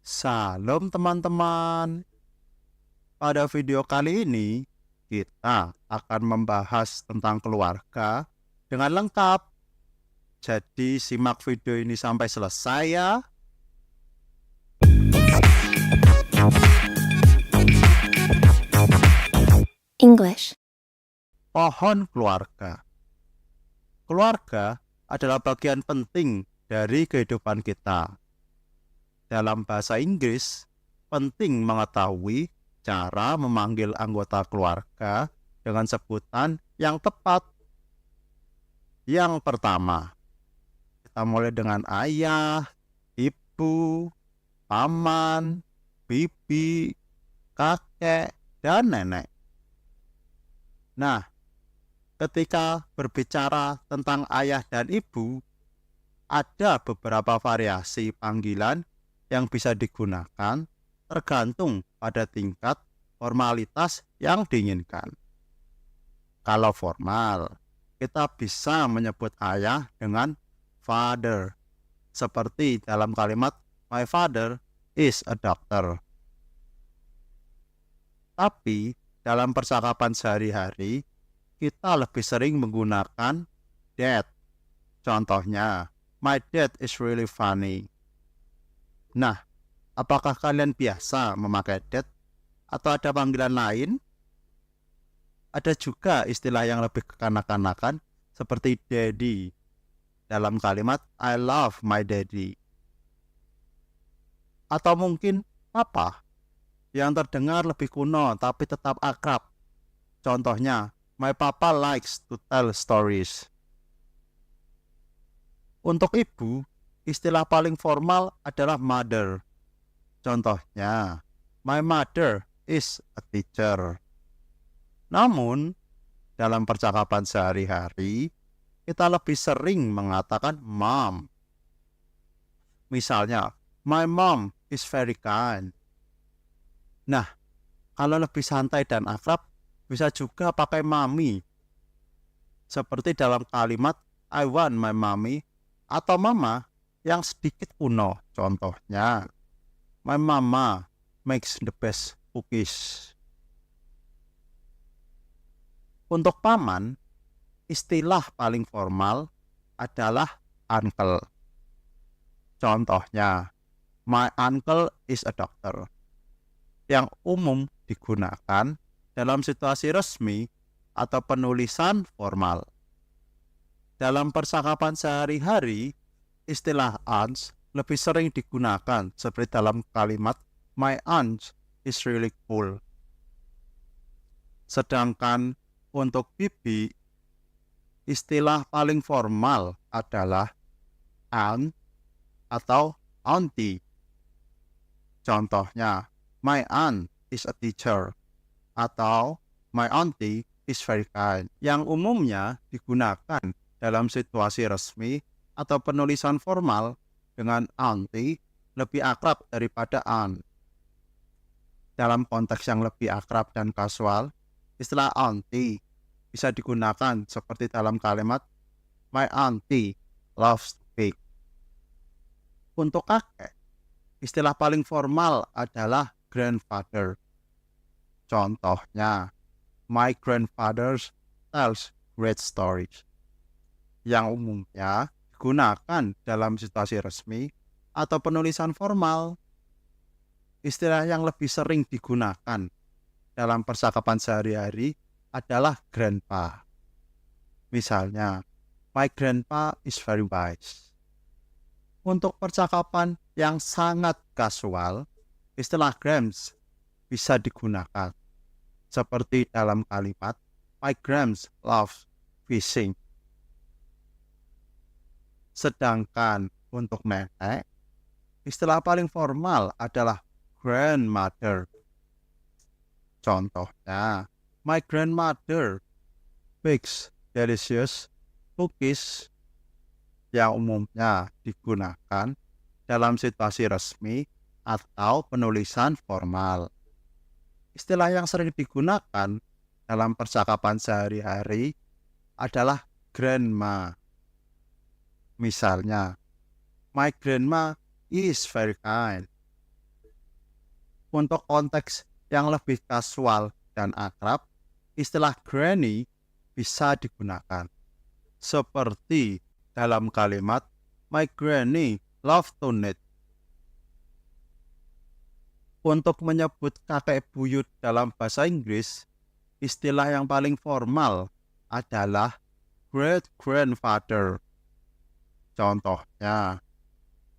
Salam teman-teman. Pada video kali ini kita akan membahas tentang keluarga dengan lengkap. Jadi simak video ini sampai selesai ya. English. Pohon keluarga. Keluarga adalah bagian penting dari kehidupan kita. Dalam bahasa Inggris, penting mengetahui cara memanggil anggota keluarga dengan sebutan yang tepat. Yang pertama, kita mulai dengan ayah, ibu, paman, bibi, kakek, dan nenek. Nah, ketika berbicara tentang ayah dan ibu, ada beberapa variasi panggilan yang bisa digunakan tergantung pada tingkat formalitas yang diinginkan. Kalau formal, kita bisa menyebut ayah dengan father, seperti dalam kalimat my father is a doctor. Tapi dalam percakapan sehari-hari, kita lebih sering menggunakan dad. Contohnya, my dad is really funny. Nah, apakah kalian biasa memakai dad atau ada panggilan lain? Ada juga istilah yang lebih kekanak-kanakan seperti daddy dalam kalimat I love my daddy. Atau mungkin papa yang terdengar lebih kuno tapi tetap akrab. Contohnya, my papa likes to tell stories. Untuk ibu, istilah paling formal adalah mother. Contohnya, my mother is a teacher. Namun, dalam percakapan sehari-hari, kita lebih sering mengatakan mom. Misalnya, my mom is very kind. Nah, kalau lebih santai dan akrab, bisa juga pakai mami. Seperti dalam kalimat I want my mommy atau mama yang sedikit kuno. Contohnya, my mama makes the best cookies. Untuk paman, istilah paling formal adalah uncle. Contohnya, my uncle is a doctor. Yang umum digunakan dalam situasi resmi atau penulisan formal. Dalam percakapan sehari-hari, istilah aunts lebih sering digunakan seperti dalam kalimat my aunt is really cool. Sedangkan untuk bibi, istilah paling formal adalah aunt atau auntie. Contohnya, my aunt is a teacher atau my auntie is very kind, yang umumnya digunakan dalam situasi resmi atau penulisan formal dengan auntie lebih akrab daripada aunt. Dalam konteks yang lebih akrab dan kasual, istilah auntie bisa digunakan seperti dalam kalimat my auntie loves to bake. Untuk kakek, istilah paling formal adalah grandfather. Contohnya, my grandfather tells great stories. Yang umumnya digunakan dalam situasi resmi atau penulisan formal. Istilah yang lebih sering digunakan dalam percakapan sehari-hari adalah grandpa. Misalnya, my grandpa is very wise. Untuk percakapan yang sangat kasual, istilah grams bisa digunakan. Seperti dalam kalimat, my grams love fishing. Sedangkan untuk nenek, istilah paling formal adalah grandmother. Contohnya, my grandmother bakes delicious cookies, yang umumnya digunakan dalam situasi resmi atau penulisan formal. Istilah yang sering digunakan dalam percakapan sehari-hari adalah grandma. Misalnya, my grandma is very kind. Untuk konteks yang lebih kasual dan akrab, istilah granny bisa digunakan. Seperti dalam kalimat, my granny loved to knit. Untuk menyebut kakek buyut dalam bahasa Inggris, istilah yang paling formal adalah great grandfather. Contohnya,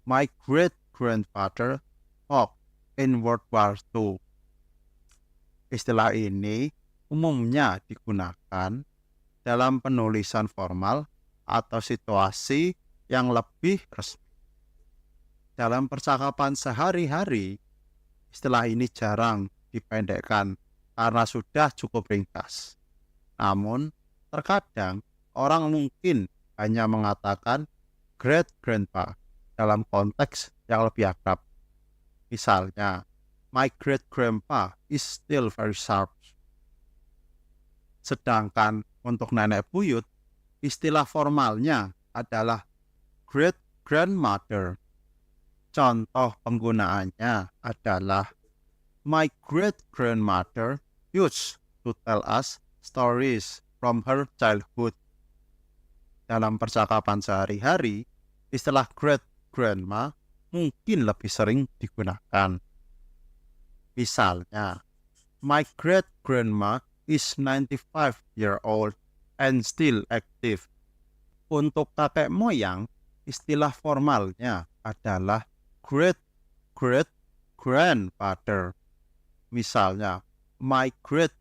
my great grandfather fought in World War II. Istilah ini umumnya digunakan dalam penulisan formal atau situasi yang lebih resmi. Dalam percakapan sehari-hari, istilah ini jarang dipendekkan karena sudah cukup ringkas. Namun, terkadang orang mungkin hanya mengatakan great grandpa dalam konteks yang lebih akrab. Misalnya, my great grandpa is still very sharp. Sedangkan untuk nenek buyut, istilah formalnya adalah great grandmother. Contoh penggunaannya adalah my great grandmother used to tell us stories from her childhood. Dalam percakapan sehari-hari, istilah great grandma mungkin lebih sering digunakan. Misalnya, my great grandma is 95 years old and still active. Untuk kakek moyang, istilah formalnya adalah great great grandfather. Misalnya, my great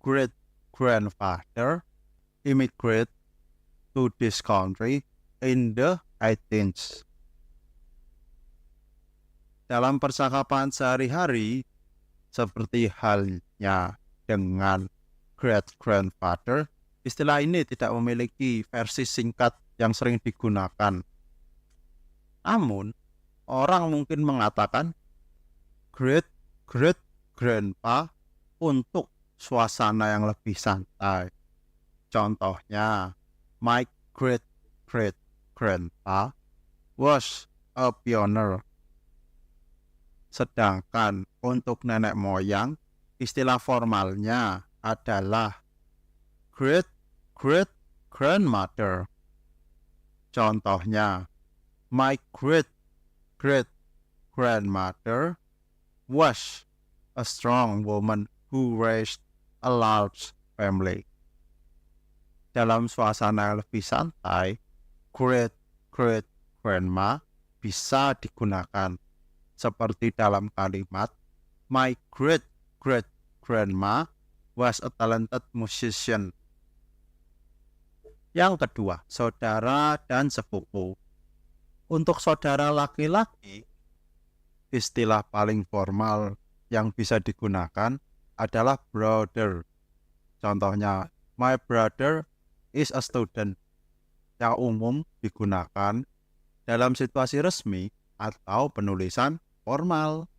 great grandfather immigrated to this country in the 18th. Dalam percakapan sehari-hari, seperti halnya dengan great grandfather, istilah ini tidak memiliki versi singkat yang sering digunakan. Namun, orang mungkin mengatakan great great grandpa untuk suasana yang lebih santai. Contohnya, my great great grandpa was a pioneer. Sedangkan untuk nenek moyang, istilah formalnya adalah great great grandmother. Contohnya, my great great grandmother was a strong woman who raised a large family. Dalam suasana yang lebih santai, great great grandma bisa digunakan seperti dalam kalimat, my great great grandma was a talented musician. Yang kedua, saudara dan sepupu. Untuk saudara laki-laki, istilah paling formal yang bisa digunakan adalah brother. Contohnya, my brother is a student, yang umum digunakan dalam situasi resmi atau penulisan formal.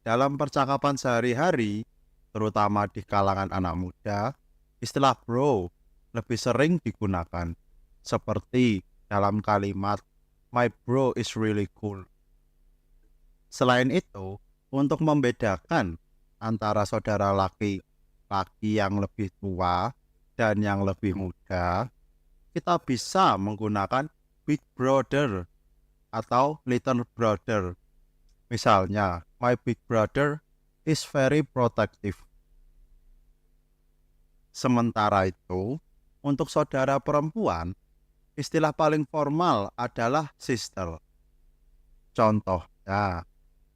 Dalam percakapan sehari-hari, terutama di kalangan anak muda, istilah bro lebih sering digunakan, seperti dalam kalimat, my bro is really cool. Selain itu, untuk membedakan antara saudara laki-laki yang lebih tua dan yang lebih muda, kita bisa menggunakan big brother atau little brother. Misalnya, my big brother is very protective. Sementara itu, untuk saudara perempuan, istilah paling formal adalah sister. Contohnya,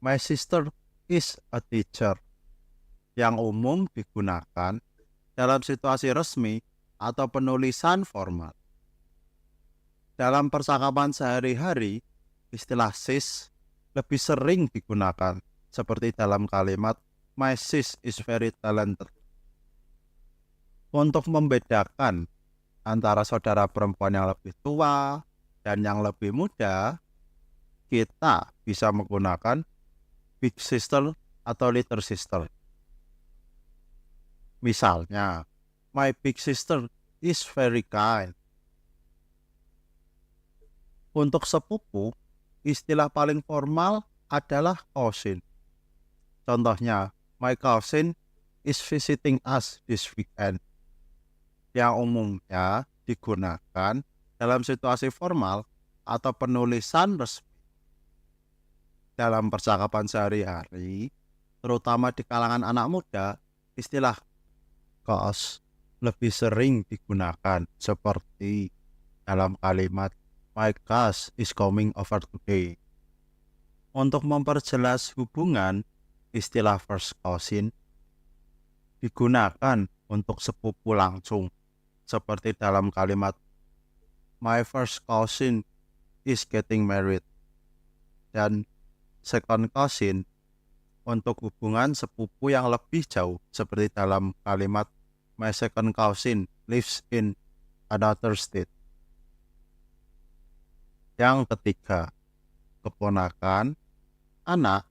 my sister is a teacher, yang umum digunakan dalam situasi resmi atau penulisan formal. Dalam percakapan sehari-hari, istilah sis lebih sering digunakan, seperti dalam kalimat, my sis is very talented. Untuk membedakan antara saudara perempuan yang lebih tua dan yang lebih muda, kita bisa menggunakan big sister atau little sister. Misalnya, my big sister is very kind. Untuk sepupu, istilah paling formal adalah cousin. Contohnya, my cousin is visiting us this weekend. Yang umumnya digunakan dalam situasi formal atau penulisan resmi. Dalam percakapan sehari-hari, terutama di kalangan anak muda, istilah cuz lebih sering digunakan seperti dalam kalimat my cuz is coming over today. Untuk memperjelas hubungan, istilah first cousin digunakan untuk sepupu langsung, seperti dalam kalimat my first cousin is getting married, dan second cousin untuk hubungan sepupu yang lebih jauh, seperti dalam kalimat my second cousin lives in another state. Yang ketiga, keponakan, anak,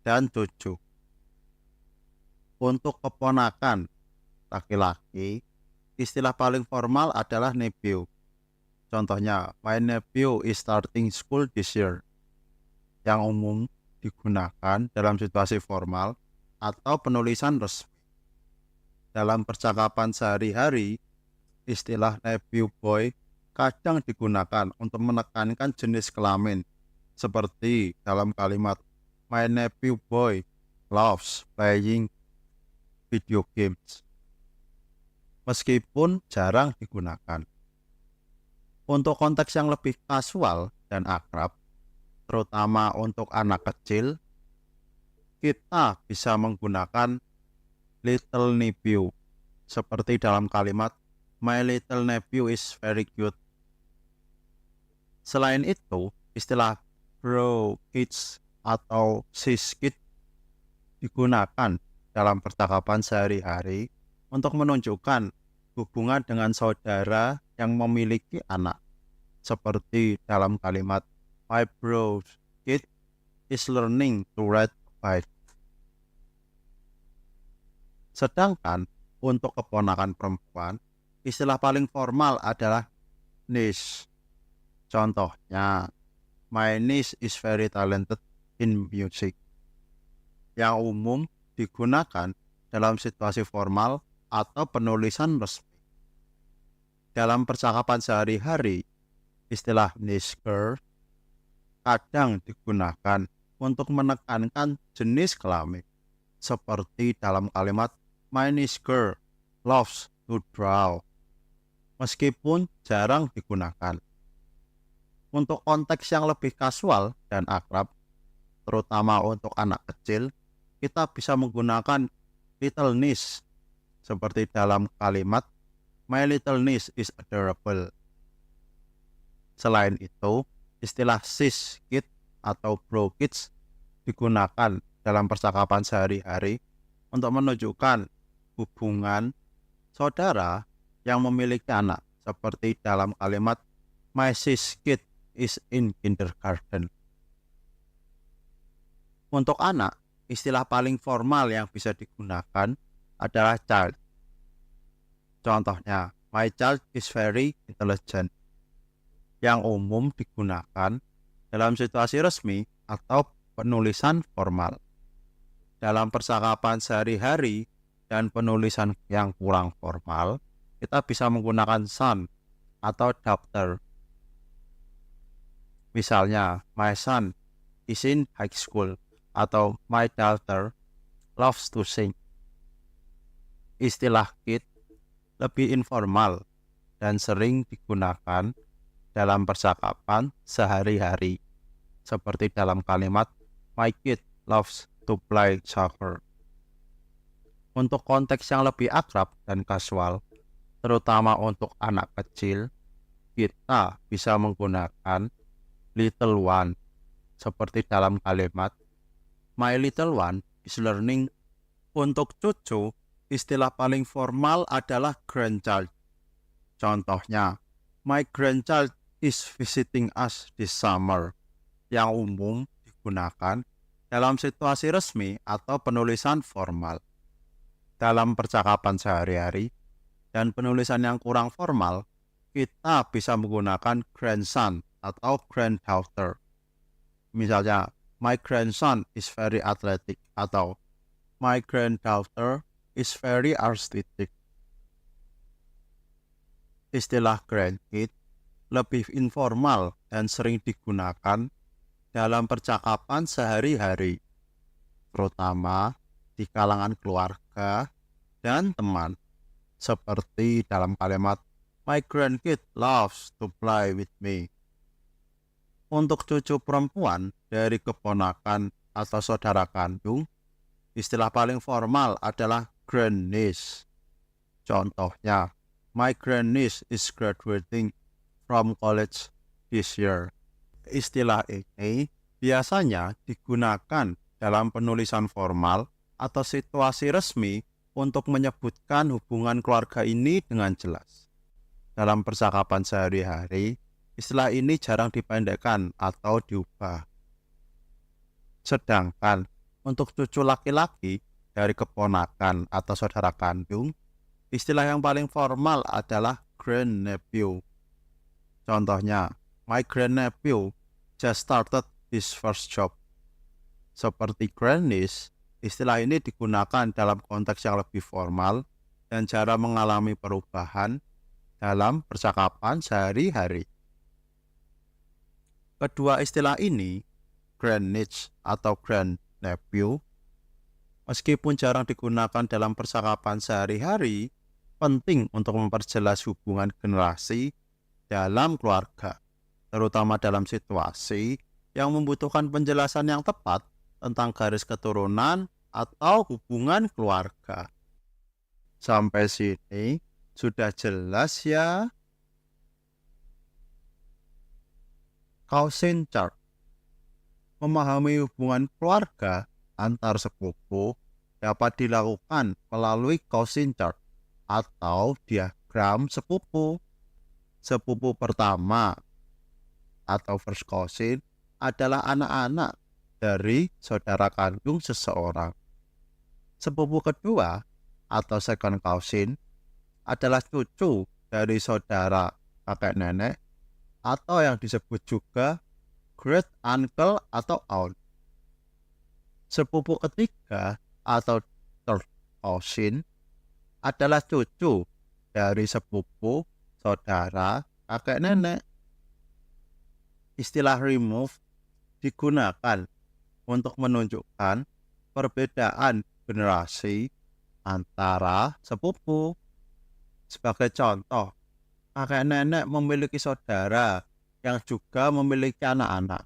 dan cucu. Untuk keponakan laki-laki, istilah paling formal adalah nephew. Contohnya, my nephew is starting school this year. Yang umum digunakan dalam situasi formal atau penulisan resmi. Dalam percakapan sehari-hari, istilah nephew boy kadang digunakan untuk menekankan jenis kelamin, seperti dalam kalimat my nephew boy loves playing video games, meskipun jarang digunakan. Untuk konteks yang lebih kasual dan akrab, terutama untuk anak kecil, kita bisa menggunakan little nephew, seperti dalam kalimat my little nephew is very cute. Selain itu, istilah bro kids atau sis kid digunakan dalam percakapan sehari-hari untuk menunjukkan hubungan dengan saudara yang memiliki anak, seperti dalam kalimat my bro kid is learning to ride a bike. Sedangkan untuk keponakan perempuan, istilah paling formal adalah niece. Contohnya, my niece is very talented in music. Yang umum digunakan dalam situasi formal atau penulisan resmi. Dalam percakapan sehari-hari, istilah niece girl kadang digunakan untuk menekankan jenis kelamin, seperti dalam kalimat my niece girl loves to draw, meskipun jarang digunakan. Untuk konteks yang lebih kasual dan akrab, terutama untuk anak kecil, kita bisa menggunakan little niece, seperti dalam kalimat my little niece is adorable. Selain itu, istilah sis kid atau bro kids digunakan dalam percakapan sehari-hari untuk menunjukkan hubungan saudara yang memiliki anak, seperti dalam kalimat my sis kid is in kindergarten. Untuk anak, istilah paling formal yang bisa digunakan adalah child. Contohnya, my child is very intelligent. Yang umum digunakan dalam situasi resmi atau penulisan formal. Dalam percakapan sehari-hari dan penulisan yang kurang formal, kita bisa menggunakan son atau daughter. Misalnya, my son is in high school atau my daughter loves to sing. Istilah kid lebih informal dan sering digunakan dalam percakapan sehari-hari, seperti dalam kalimat my kid loves to play soccer. Untuk konteks yang lebih akrab dan kasual, terutama untuk anak kecil, kita bisa menggunakan little one, seperti dalam kalimat my little one is learning. Untuk cucu, istilah paling formal adalah grandchild. Contohnya, my grandchild is visiting us this summer. Yang umum digunakan dalam situasi resmi atau penulisan formal. Dalam percakapan sehari-hari dan penulisan yang kurang formal, kita bisa menggunakan grandson atau granddaughter. Misalnya, my grandson is very athletic atau My granddaughter is very artistic. Istilah grandkid lebih informal dan sering digunakan dalam percakapan sehari-hari, terutama di kalangan keluarga dan teman, seperti dalam kalimat "My grandkid loves to play with me". Untuk cucu perempuan dari keponakan atau saudara kandung, istilah paling formal adalah grandniece. Contohnya, my grandniece is graduating from college this year. Istilah ini biasanya digunakan dalam penulisan formal atau situasi resmi untuk menyebutkan hubungan keluarga ini dengan jelas. Dalam percakapan sehari-hari, istilah ini jarang dipendekkan atau diubah. Sedangkan untuk cucu laki-laki dari keponakan atau saudara kandung, istilah yang paling formal adalah grandnephew. Contohnya, my grandnephew just started his first job. Seperti grandniece, istilah ini digunakan dalam konteks yang lebih formal dan jarang mengalami perubahan dalam percakapan sehari-hari. Kedua istilah ini, grandniece atau grandnephew, meskipun jarang digunakan dalam percakapan sehari-hari, penting untuk memperjelas hubungan generasi dalam keluarga, terutama dalam situasi yang membutuhkan penjelasan yang tepat tentang garis keturunan atau hubungan keluarga. Sampai sini sudah jelas ya? Cousin chart. Memahami hubungan keluarga antar sepupu dapat dilakukan melalui cousin chart atau diagram sepupu. Sepupu pertama atau first cousin adalah anak-anak dari saudara kandung seseorang. Sepupu kedua atau second cousin adalah cucu dari saudara kakek nenek atau yang disebut juga great uncle atau aunt. Sepupu ketiga atau third cousin adalah cucu dari sepupu saudara kakek nenek. Istilah remove digunakan untuk menunjukkan perbedaan generasi antara sepupu. Sebagai contoh, kakek nenek memiliki saudara yang juga memiliki anak-anak.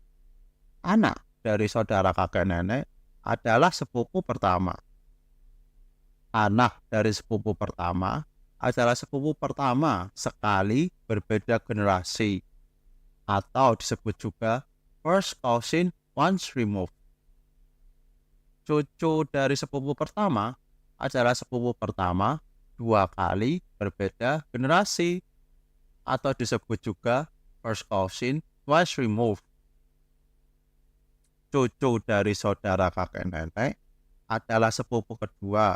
Anak dari saudara kakek nenek adalah sepupu pertama. Anak dari sepupu pertama adalah sepupu pertama sekali berbeda generasi, atau disebut juga first cousin once removed. Cucu dari sepupu pertama adalah sepupu pertama dua kali berbeda generasi, atau disebut juga first cousin twice removed. Cucu dari saudara kakek nenek adalah sepupu kedua,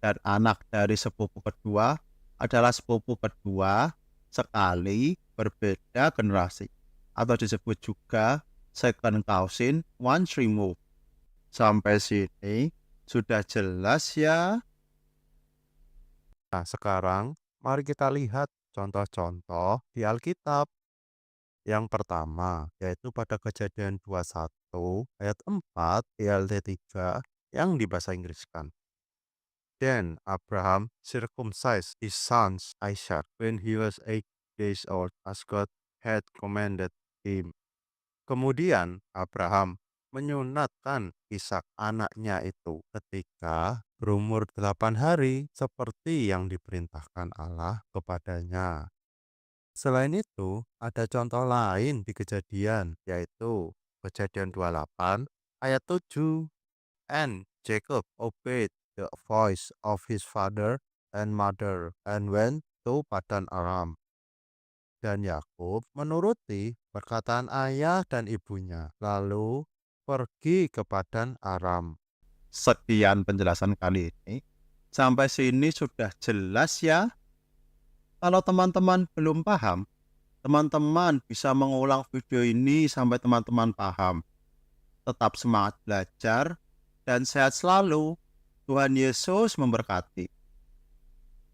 dan anak dari sepupu kedua adalah sepupu kedua sekali berbeda generasi, atau disebut juga second cousin once removed. Sampai sini sudah jelas ya? Nah, sekarang mari kita lihat contoh-contoh di Alkitab. Yang pertama, yaitu pada Kejadian 21 ayat 4 ILT 3 yang di bahasa Inggriskan. Then Abraham circumcised his son Isaac when he was 8 days old, as God had commanded him. Kemudian Abraham menyunatkan Ishak anaknya itu ketika berumur 8 hari seperti yang diperintahkan Allah kepadanya. Selain itu, ada contoh lain di Kejadian, yaitu Kejadian 28 ayat 7. And Jacob obeyed the voice of his father and mother and went to Padan Aram. Dan Yakub menuruti perkataan ayah dan ibunya, lalu pergi ke Padan Aram. Sekian penjelasan kali ini. Sampai sini sudah jelas ya? Kalau teman-teman belum paham, teman-teman bisa mengulang video ini sampai teman-teman paham. Tetap semangat belajar dan sehat selalu. Tuhan Yesus memberkati.